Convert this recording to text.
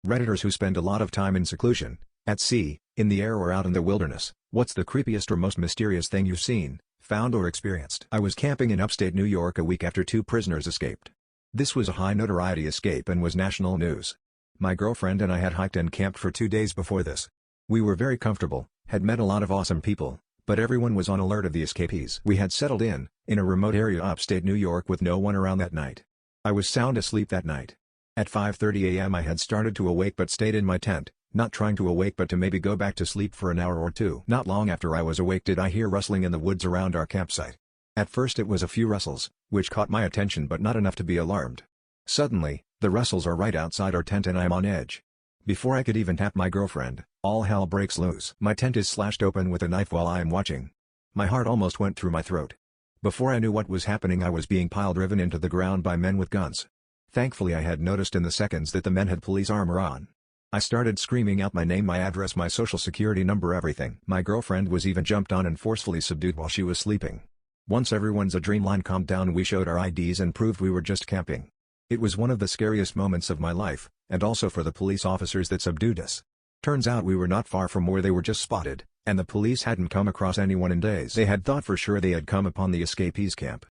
Redditors who spend a lot of time in seclusion, at sea, in the air or out in the wilderness, what's the creepiest or most mysterious thing you've seen, found or experienced? I was camping in upstate New York a week after 2 prisoners escaped. This was a high notoriety escape and was national news. My girlfriend and I had hiked and camped for 2 days before this. We were very comfortable, had met a lot of awesome people, but everyone was on alert of the escapees. We had settled in a remote area upstate New York with no one around that night. I was sound asleep that night. At 5:30 a.m. I had started to awake but stayed in my tent, not trying to awake but to maybe go back to sleep for an hour or two. Not long after I was awake did I hear rustling in the woods around our campsite. At first it was a few rustles, which caught my attention but not enough to be alarmed. Suddenly, the rustles are right outside our tent and I'm on edge. Before I could even tap my girlfriend, all hell breaks loose. My tent is slashed open with a knife while I am watching. My heart almost went through my throat. Before I knew what was happening I was being pile-driven into the ground by men with guns. Thankfully I had noticed in the seconds that the men had police armor on. I started screaming out my name, my address, my social security number, everything. My girlfriend was even jumped on and forcefully subdued while she was sleeping. Once everyone's adrenaline calmed down we showed our IDs and proved we were just camping. It was one of the scariest moments of my life, and also for the police officers that subdued us. Turns out we were not far from where they were just spotted, and the police hadn't come across anyone in days. They had thought for sure they had come upon the escapees camp.